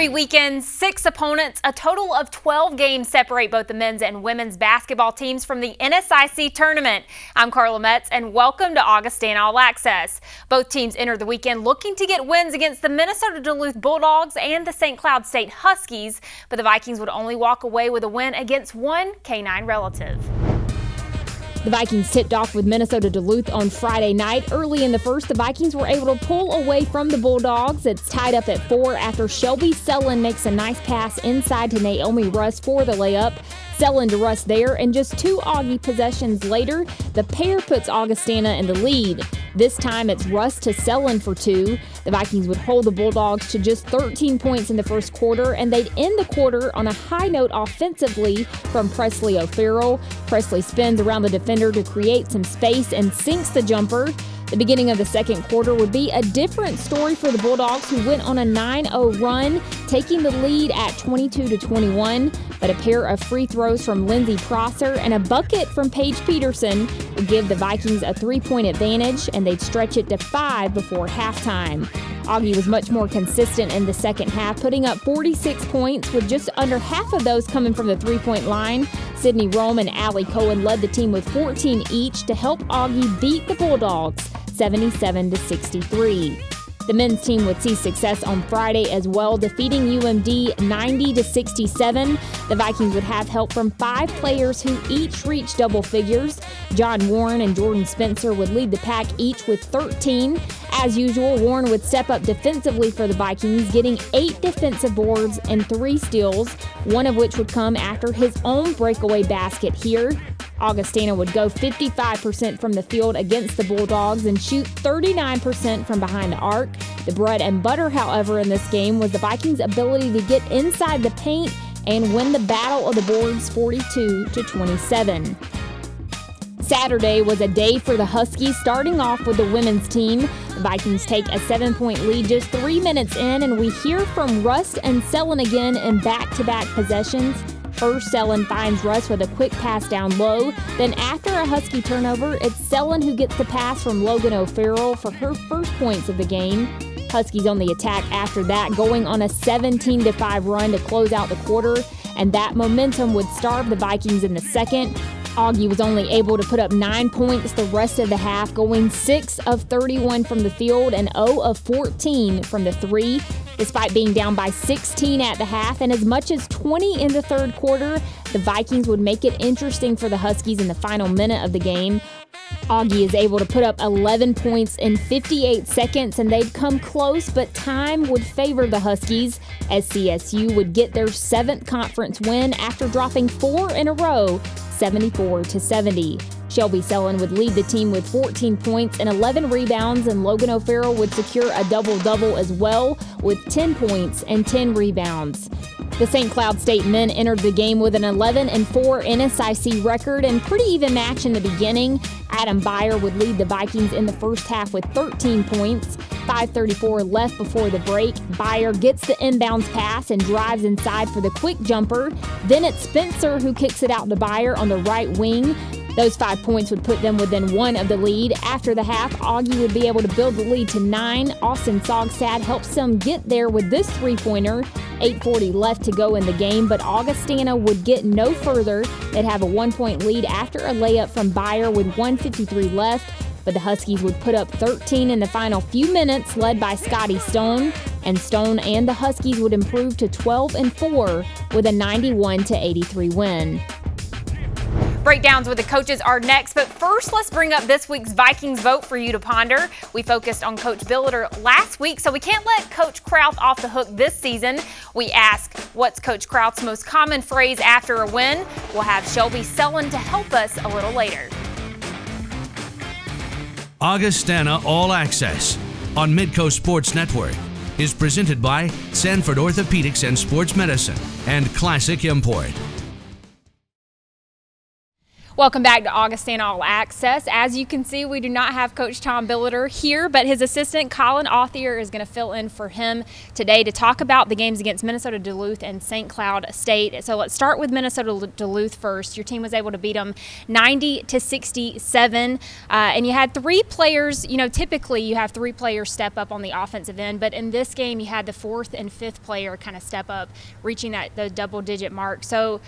3 weekends, 6 opponents, a total of 12 games separate both the men's and women's basketball teams from the NSIC tournament. I'm Carla Metz and welcome to Augustana All Access. Both teams entered the weekend looking to get wins against the Minnesota Duluth Bulldogs and the St. Cloud State Huskies, but the Vikings would only walk away with a win against one K-9 relative. The Vikings tipped off with Minnesota Duluth on Friday night. Early in the first, the Vikings were able to pull away from the Bulldogs. It's tied up at 4 after Shelby Selland makes a nice pass inside to Naomi Russ for the layup. Selland to Russ there, and just 2 Augie possessions later, the pair puts Augustana in the lead. This time it's Russ to Selland for 2. The Vikings would hold the Bulldogs to just 13 points in the first quarter, and they'd end the quarter on a high note offensively from Presley O'Farrell. Presley spins around the defender to create some space and sinks the jumper. The beginning of the second quarter would be a different story for the Bulldogs, who went on a 9-0 run, taking the lead at 22-21. But a pair of free throws from Lindsey Prosser and a bucket from Paige Peterson would give the Vikings a 3-point advantage, and they'd stretch it to 5 before halftime. Augie was much more consistent in the second half, putting up 46 points, with just under half of those coming from the three-point line. Sydney Rome and Allie Cohen led the team with 14 each to help Augie beat the Bulldogs 77-63. The men's team would see success on Friday as well, defeating UMD 90-67. The Vikings would have help from 5 players who each reached double figures. John Warren and Jordan Spencer would lead the pack each with 13. As usual, Warren would step up defensively for the Vikings, getting 8 defensive boards and 3 steals, one of which would come after his own breakaway basket here. Augustana would go 55% from the field against the Bulldogs and shoot 39% from behind the arc. The bread and butter, however, in this game was the Vikings' ability to get inside the paint and win the battle of the boards 42-27. Saturday was a day for the Huskies, starting off with the women's team. The Vikings take a 7-point lead just 3 minutes in, and we hear from Russ and Selland again in back-to-back possessions. First, Selland finds Russ with a quick pass down low. Then after a Husky turnover, it's Selland who gets the pass from Logan O'Farrell for her first points of the game. Huskies on the attack after that, going on a 17-5 run to close out the quarter, and that momentum would starve the Vikings in the second. Augie was only able to put up 9 points the rest of the half, going 6 of 31 from the field and 0 of 14 from the 3. Despite being down by 16 at the half and as much as 20 in the third quarter, the Vikings would make it interesting for the Huskies in the final minute of the game. Augie is able to put up 11 points in 58 seconds, and they'd come close, but time would favor the Huskies as CSU would get their 7th conference win after dropping 4 in a row, 74-70. Shelby Selland would lead the team with 14 points and 11 rebounds, and Logan O'Farrell would secure a double-double as well with 10 points and 10 rebounds. The St. Cloud State men entered the game with an 11-4 NSIC record and pretty even match in the beginning. Adam Beyer would lead the Vikings in the first half with 13 points. 5:34 left before the break. Beyer gets the inbounds pass and drives inside for the quick jumper. Then it's Spencer who kicks it out to Beyer on the right wing. Those 5 points would put them within 1 of the lead. After the half, Augie would be able to build the lead to 9. Austin Sogstad helps them get there with this 3-pointer. 8:40 left to go in the game, but Augustana would get no further. They'd have a 1-point lead after a layup from Beyer with 1:53 left. But the Huskies would put up 13 in the final few minutes, led by Scotty Stone. And Stone and the Huskies would improve to 12-4 with a 91-83 win. Breakdowns with the coaches are next, but first let's bring up this week's Vikings vote for you to ponder. We focused on Coach Billiter last week, so we can't let Coach KRAUTH off the hook this season. We ask, what's Coach KRAUTH's most common phrase after a win? We'll have Shelby Selland to help us a little later. Augustana All Access on Midco Sports Network is presented by Sanford Orthopedics and Sports Medicine and Classic Import. Welcome back to Augustana All Access. As you can see, we do not have Coach Tom Billiter here, but his assistant Colin Authier is going to fill in for him today to talk about the games against Minnesota Duluth and St. Cloud State. So let's start with Minnesota Duluth first. Your team was able to beat them 90-67, and you had three players. You know, typically you have three players step up on the offensive end, but in this game you had the fourth and fifth player kind of step up, reaching the double-digit mark. So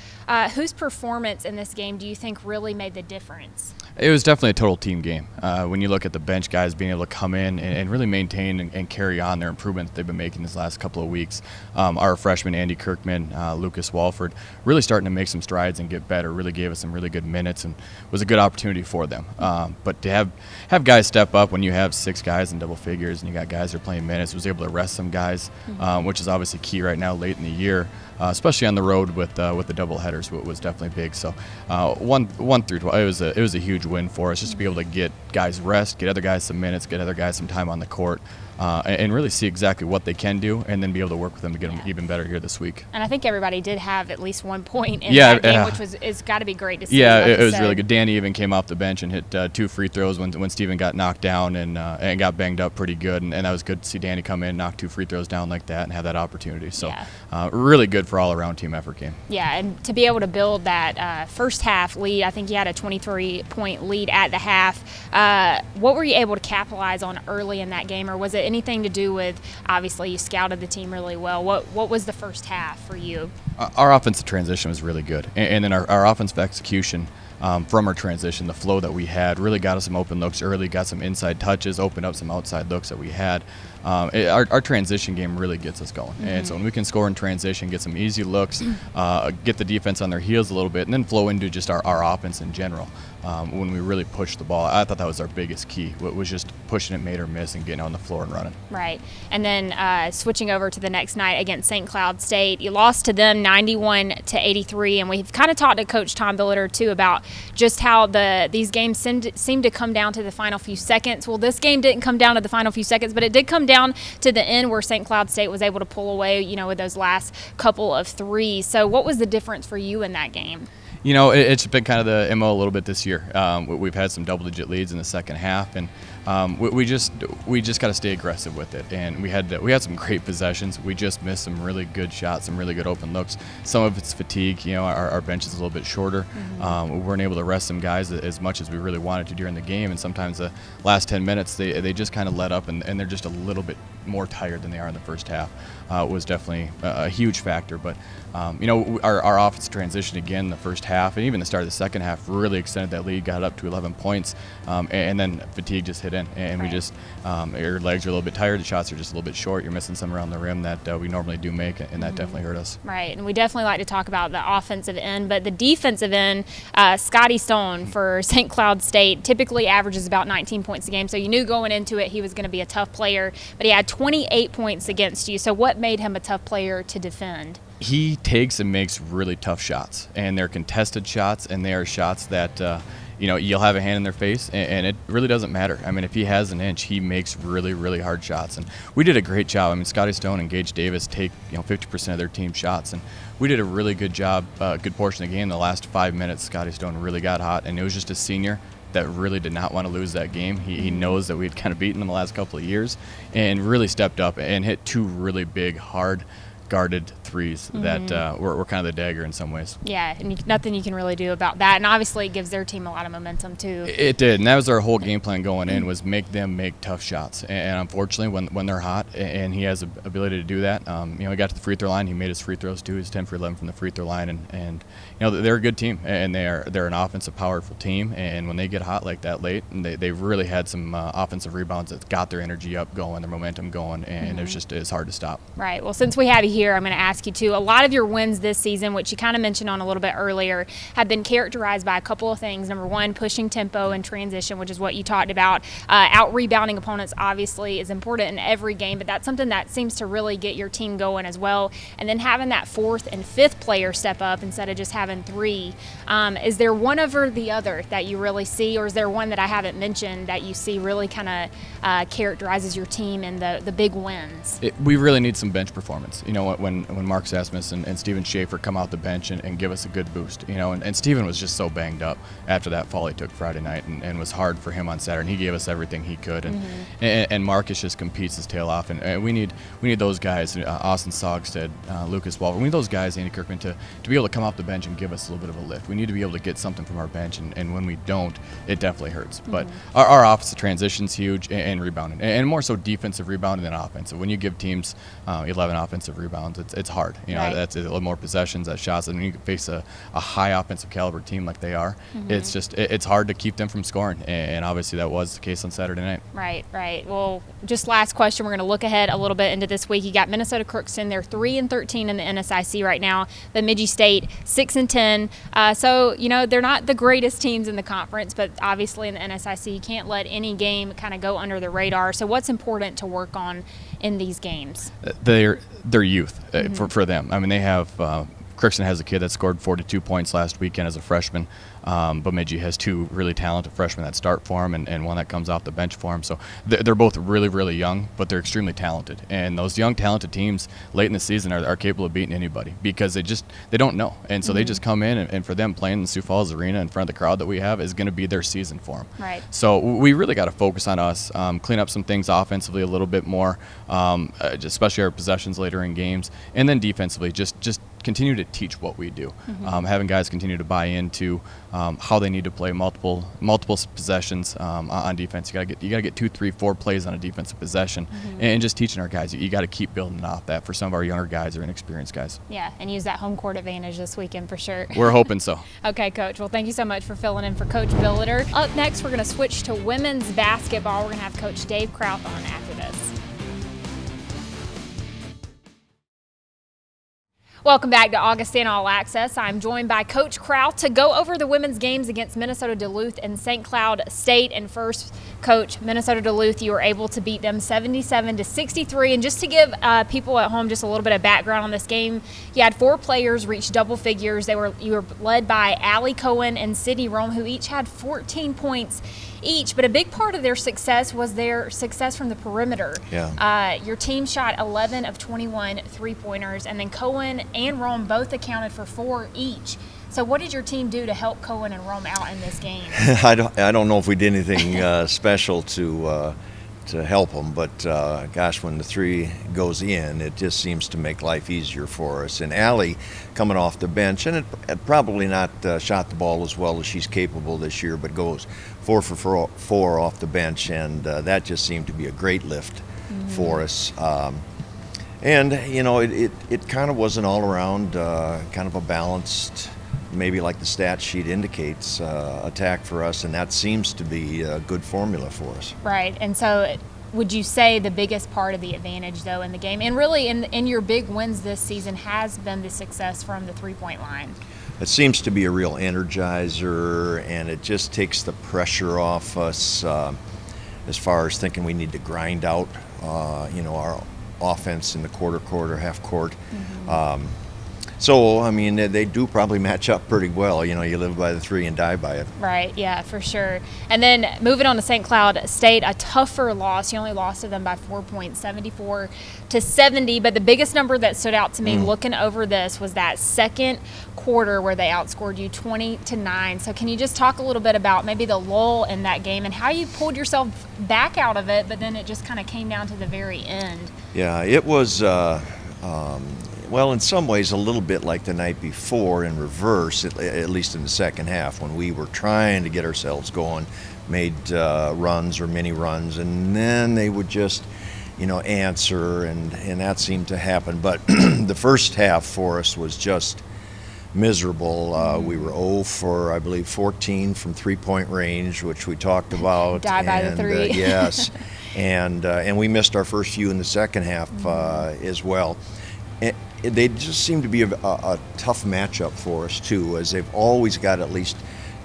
whose performance in this game do you think really made the difference? It was definitely a total team game. When you look at the bench guys being able to come in and really maintain and carry on their improvements they've been making this last couple of weeks. Our freshman Andy Kirkman, Lucas Walford, really starting to make some strides and get better, really gave us some really good minutes and was a good opportunity for them. But to have guys step up when you have six guys in double figures and you got guys that are playing minutes, was able to rest some guys, which is obviously key right now late in the year. Especially on the road with the double headers, was definitely big. So 1 through 12, it was a huge win for us just to be able to get guys rest, get other guys some minutes, get other guys some time on the court, and really see exactly what they can do, and then be able to work with them to get them even better here this week. And I think everybody did have at least 1 point in that game, which is got to be great to see. Yeah, like it was really good. Danny even came off the bench and hit 2 free throws when Steven got knocked down and got banged up pretty good, and that was good to see Danny come in, knock 2 free throws down like that, and have that opportunity. So really good for all-around team effort game. Yeah, and to be able to build that first half lead, I think you had a 23-point lead at the half. What were you able to capitalize on early in that game, or was it anything to do with, obviously you scouted the team really well? What was the first half for you? Our offensive transition was really good, and then our offensive execution from our transition, the flow that we had really got us some open looks early, got some inside touches, opened up some outside looks that we had. Our transition game really gets us going. And so when we can score in transition, get some easy looks, get the defense on their heels a little bit, and then flow into just our offense in general. When we really push the ball, I thought that was our biggest key. It was just pushing it, made or miss, and getting on the floor and running. Right. And then switching over to the next night against St. Cloud State, you lost to them 91-83, and we've kind of talked to Coach Tom Billiter too about just how these games seem to come down to the final few seconds. Well, this game didn't come down to the final few seconds, but it did come down to the end where St. Cloud State was able to pull away, you know, with those last couple of threes. So what was the difference for you in that game? You know, it's been kind of the MO a little bit this year. We've had some double-digit leads in the second half, and we just got to stay aggressive with it. And we had some great possessions. We just missed some really good shots, some really good open looks. Some of it's fatigue. You know, our bench is a little bit shorter. We weren't able to rest some guys as much as we really wanted to during the game. And sometimes the last 10 minutes they just kind of let up, and they're just a little bit more tired than they are in the first half. Was definitely a huge factor. But you know, our offense transition again in the first half, and even the start of the second half, really extended that lead, got up to 11 points, and then fatigue just hit in, and we just your legs are a little bit tired, the shots are just a little bit short, you're missing some around the rim that we normally do make, and that definitely hurt us. Right, and we definitely like to talk about the offensive end, but the defensive end, Scotty Stone for St. Cloud State typically averages about 19 points a game, so you knew going into it he was going to be a tough player, but he had 28 points against you. So what made him a tough player to defend? He takes and makes really tough shots, and they're contested shots, and they are shots that you know, you'll have a hand in their face, and it really doesn't matter. I mean, if he has an inch, he makes really, really hard shots, and we did a great job. I mean, Scotty Stone and Gage Davis take 50% of their team shots, and we did a really good job, good portion of the game. The last 5 minutes, Scotty Stone really got hot, and it was just a senior that really did not want to lose that game. He knows that we'd kind of beaten him the last couple of years, and really stepped up and hit 2 really big, hard, guarded threes that were kind of the dagger in some ways. Yeah, and nothing you can really do about that. And obviously it gives their team a lot of momentum too. It did, and that was our whole game plan going in, was make them make tough shots. And unfortunately, when they're hot, and he has the ability to do that, you know, he got to the free throw line, he made his free throws too. He's 10 for 11 from the free throw line, and you know, they're a good team, and they're an offensive, powerful team. And when they get hot like that late, and they've really had some offensive rebounds that got their energy up going, their momentum going, and it's hard to stop. Right. Well, since we have you here, I'm going to ask you too. A lot of your wins this season, which you kind of mentioned on a little bit earlier, have been characterized by a couple of things. Number one, pushing tempo and transition, which is what you talked about. Out rebounding opponents obviously is important in every game, but that's something that seems to really get your team going as well. And then having that fourth and fifth player step up instead of just having 3. Is there one over the other that you really see, or is there one that I haven't mentioned that you see really kind of characterizes your team and the big wins? We really need some bench performance. You know, when Mark Sasmus and Steven Schaefer come out the bench and give us a good boost, and Steven was just so banged up after that fall he took Friday night, and was hard for him on Saturday, and he gave us everything he could, and Marcus just competes his tail off, and we need those guys, Austin Sogstead, Lucas Walker, we need those guys, Andy Kirkman, to be able to come off the bench and give us a little bit of a lift. We need to be able to get something from our bench, and when we don't, it definitely hurts. But our offensive transition's huge, and rebounding, and more so defensive rebounding than offensive. When you give teams 11 offensive rebounds, it's hard. Right. That's a little more possessions, that's shots, and when you face a high offensive caliber team like they are, it's hard to keep them from scoring, and obviously that was the case on Saturday night. Right. Well, just last question. We're going to look ahead a little bit into this week. You got Minnesota Crookston. They're 3-13 in the NSIC right now. Bemidji State 6-10. So they're not the greatest teams in the conference, but obviously in the NSIC you can't let any game kind of go under the radar. So what's important to work on in these games? Their youth for them. I mean, they have Crookston has a kid that scored 42 points last weekend as a freshman. Bemidji has two really talented freshmen that start for him, and one that comes off the bench for him. So they're both really, really young, but they're extremely talented. And those young, talented teams late in the season are capable of beating anybody because they don't know. And so they just come in, and for them playing in Sioux Falls Arena in front of the crowd that we have is going to be their season for them. Right. So we really got to focus on us, clean up some things offensively a little bit more, especially our possessions later in games, and then defensively just continue to teach what we do. Having guys continue to buy into how they need to play multiple possessions on defense. You gotta get 2, 3, 4 plays on a defensive possession, and just teaching our guys. You got to keep building off that for some of our younger guys or inexperienced guys. Yeah, and use that home court advantage this weekend for sure. We're hoping so. Okay, Coach. Well, thank you so much for filling in for Coach Billiter. Up next, we're going to switch to women's basketball. We're going to have Coach Dave KRAUTH on after this. Welcome back to Augustana All Access. I'm joined by Coach KRAUTH to go over the women's games against Minnesota Duluth and St. Cloud State. And first, Coach, Minnesota Duluth, you were able to beat them 77-63. And just to give people at home just a little bit of background on this game, you had 4 players reach double figures. You were led by Allie Cohen and Sydney Rome, who each had 14 points each, but a big part of their success was their success from the perimeter. Yeah. Your team shot 11 of 21 three-pointers, and then Cohen and Rome both accounted for 4 each. So what did your team do to help Cohen and Rome out in this game? I don't know if we did anything special to help them, but gosh, when the 3 goes in, it just seems to make life easier for us. And Allie coming off the bench, and it probably not shot the ball as well as she's capable this year, but goes 4 for 4 off the bench, and that just seemed to be a great lift for us. And it kind of was an all-around kind of a balanced, maybe like the stat sheet indicates, attack for us, and that seems to be a good formula for us. Right, and so would you say the biggest part of the advantage, though, in the game, and really in your big wins this season, has been the success from the three-point line? It seems to be a real energizer, and it just takes the pressure off us as far as thinking we need to grind out, our offense in the quarter, half court. So, I mean, they do probably match up pretty well. You live by the 3 and die by it. Right, yeah, for sure. And then moving on to St. Cloud State, a tougher loss. You only lost to them by 4 points, 74-70. But the biggest number that stood out to me looking over this was that second quarter where they outscored you 20-9. So can you just talk a little bit about maybe the lull in that game and how you pulled yourself back out of it, but then it just kind of came down to the very end? Yeah, it was well, in some ways, a little bit like the night before in reverse, at least in the second half, when we were trying to get ourselves going, made runs or mini runs, and then they would just, answer, and that seemed to happen. But the first half for us was just miserable. We were 0 for, I believe, 14 from three-point range, which we talked about. Die by the 3. Yes, and we missed our first few in the second half as well. They just seem to be a tough matchup for us, too, as they've always got at least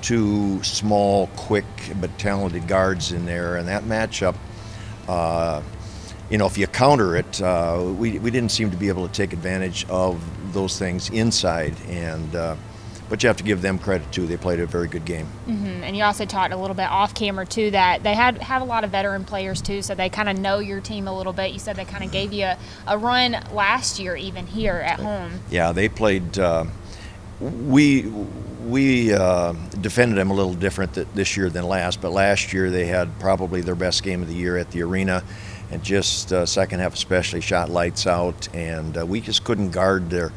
2 small, quick, but talented guards in there. And that matchup, if you counter it, we didn't seem to be able to take advantage of those things inside. And but you have to give them credit too. They played a very good game. And you also talked a little bit off camera too that they have a lot of veteran players too, so they kind of know your team a little bit. You said they kind of gave you a run last year even here at home. Yeah, they played. We defended them a little different this year than last, but last year they had probably their best game of the year at the arena, and just second half especially shot lights out, and we just couldn't guard their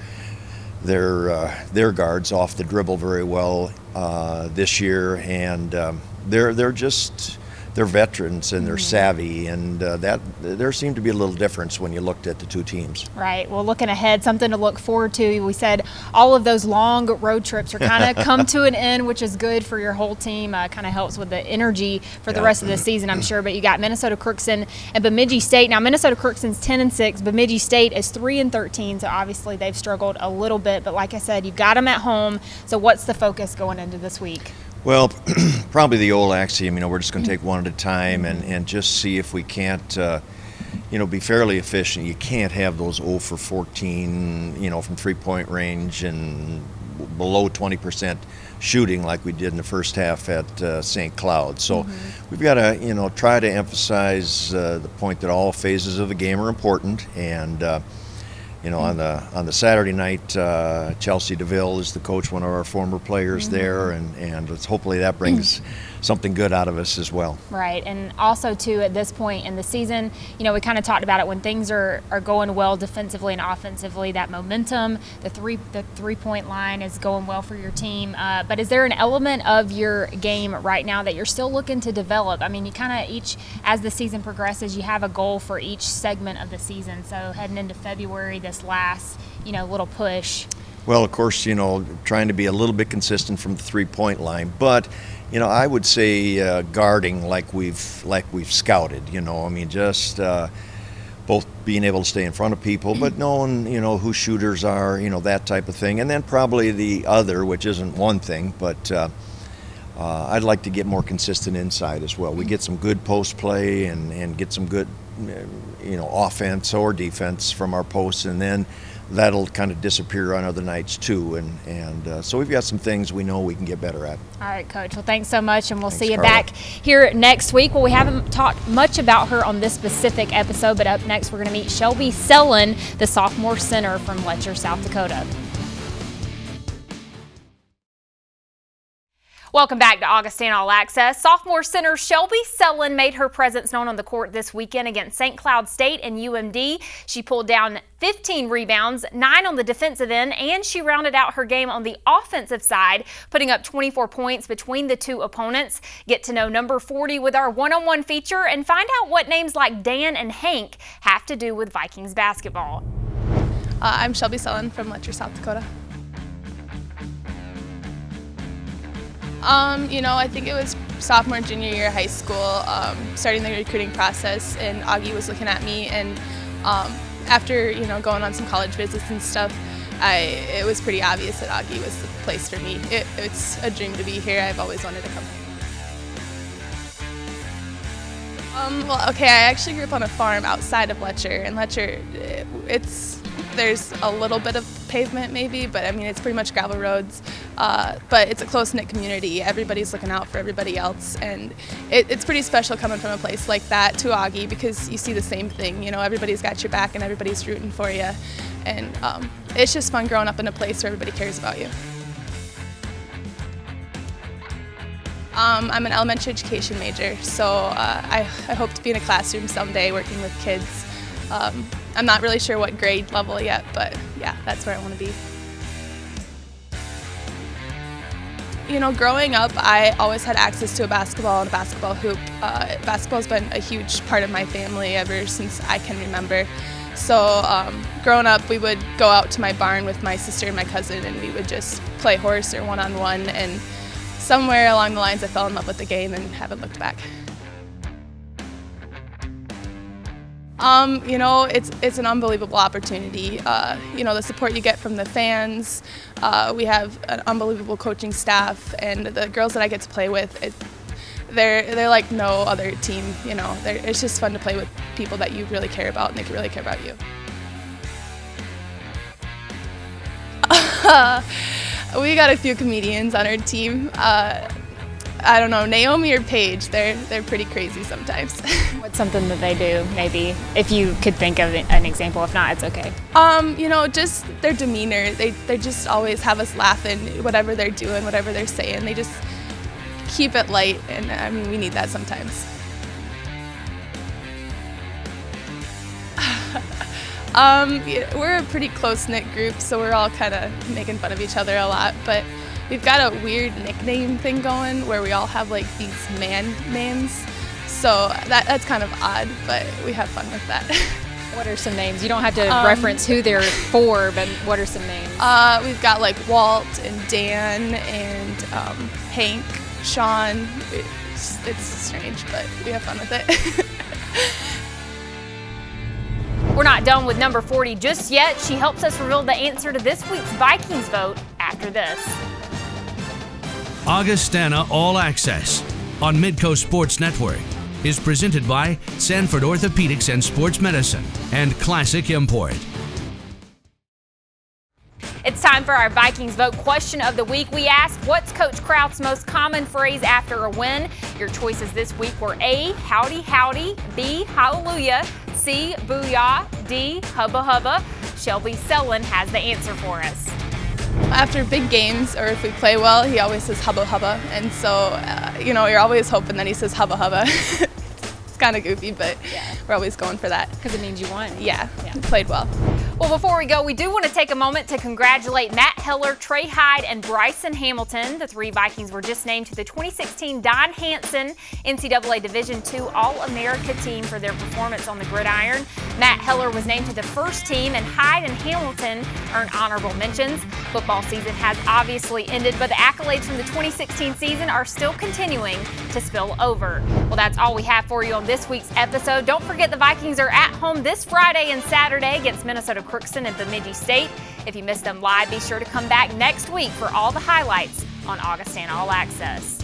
guards off the dribble very well this year, and they're veterans and they're savvy, and that there seemed to be a little difference when you looked at the two teams. Right. Well, looking ahead, something to look forward to. We said all of those long road trips are kind of come to an end, which is good for your whole team. Kind of helps with the energy for the rest of the season, I'm sure. But you got Minnesota Crookston and Bemidji State. Now, Minnesota Crookston's 10-6. Bemidji State is 3-13. So obviously they've struggled a little bit. But like I said, you've got them at home. So what's the focus going into this week? Well, probably the old axiom, we're just going to take one at a time and just see if we can't, be fairly efficient. You can't have those 0 for 14, from three-point range and below 20% shooting like we did in the first half at St. Cloud. So we've got to, try to emphasize the point that all phases of the game are important, and on the Saturday night, Chelsea DeVille is the coach, one of our former players there, and hopefully that brings something good out of us as well. Right, and also too at this point in the season, we kind of talked about it when things are going well defensively and offensively. That momentum, the three-point line is going well for your team. But is there an element of your game right now that you're still looking to develop? I mean, you kind of as the season progresses, you have a goal for each segment of the season. So heading into February, this last little push. Well, of course, trying to be a little bit consistent from the three-point line, but I would say guarding like we've scouted. Just both being able to stay in front of people, but knowing who shooters are, that type of thing, and then probably the other, which isn't one thing, but I'd like to get more consistent inside as well. We get some good post play and get some good offense or defense from our posts, and then that'll kind of disappear on other nights too, and so we've got some things we know we can get better at. All right, Coach. Well, thanks so much, and we'll see you Carla. back here next week. Well, we haven't talked much about her on this specific episode, but up next we're going to meet Shelby Selland, the sophomore center from LETCHER, South Dakota. Welcome back to Augustana All Access. Sophomore center Shelby Selland made her presence known on the court this weekend against St. Cloud State and UMD. She pulled down 15 rebounds, 9 on the defensive end, and she rounded out her game on the offensive side, putting up 24 points between the two opponents. Get to know number 40 with our one-on-one feature and find out what names like Dan and Hank have to do with Vikings basketball. I'm Shelby Selland from LETCHER, South Dakota. I think it was sophomore and junior year of high school, starting the recruiting process, and Augie was looking at me, and after going on some college visits and stuff, it was pretty obvious that Augie was the place for me. It's a dream to be here. I've always wanted to come. I actually grew up on a farm outside of LETCHER, and LETCHER, there's a little bit of pavement maybe, but I mean it's pretty much gravel roads, but it's a close-knit community. Everybody's looking out for everybody else, and it's pretty special coming from a place like that to Augie, because you see the same thing, everybody's got your back and everybody's rooting for you, and it's just fun growing up in a place where everybody cares about you. I'm an elementary education major, so I hope to be in a classroom someday working with kids. I'm not really sure what grade level yet, but yeah, that's where I want to be. Growing up, I always had access to a basketball and a basketball hoop. Basketball's been a huge part of my family ever since I can remember. So growing up, we would go out to my barn with my sister and my cousin, and we would just play horse or one-on-one, and somewhere along the lines I fell in love with the game and haven't looked back. It's an unbelievable opportunity. The support you get from the fans. We have an unbelievable coaching staff, and the girls that I get to play with, they're like no other team. It's just fun to play with people that you really care about, and they really care about you. We got a few comedians on our team. I don't know, Naomi or Paige, they're pretty crazy sometimes. What's something that they do, maybe, if you could think of an example? If not, it's okay. You know, just their demeanor. They just always have us laughing, whatever they're doing, whatever they're saying. They just keep it light, and I mean, we need that sometimes. We're a pretty close-knit group, so we're all kind of making fun of each other a lot, but we've got a weird nickname thing going where we all have like these man names, so that's kind of odd, but we have fun with that. What are some names? You don't have to reference who they're for, but what are some names? We've got like Walt and Dan and Hank, Sean. It's strange, but we have fun with it. We're not done with number 40 just yet. She helps us reveal the answer to this week's Vikings vote after this. Augustana All Access on Midco Sports Network is presented by Sanford Orthopedics and Sports Medicine and Classic Import. It's time for our Vikings Vote question of the week. We asked, what's Coach KRAUTH's most common phrase after a win? Your choices this week were A, howdy howdy, B, hallelujah, C, booyah, D, hubba hubba. Shelby Selland has the answer for us. After big games, or if we play well, he always says hubba hubba, and so, you know, you're always hoping that he says hubba hubba. It's kind of goofy, but yeah, we're always going for that. Because it means you won. Yeah, we played well. Well, before we go, we do want to take a moment to congratulate Matt Heller, Trey Hyde, and Bryson Hamilton. The three Vikings were just named to the 2016 Don Hanson NCAA Division II All-America team for their performance on the gridiron. Matt Heller was named to the first team, and Hyde and Hamilton earned honorable mentions. Football season has obviously ended, but the accolades from the 2016 season are still continuing to spill over. Well, that's all we have for you on this week's episode. Don't forget the Vikings are at home this Friday and Saturday against Minnesota Crookston and Bemidji State. If you missed them live, be sure to come back next week for all the highlights on Augustana All Access.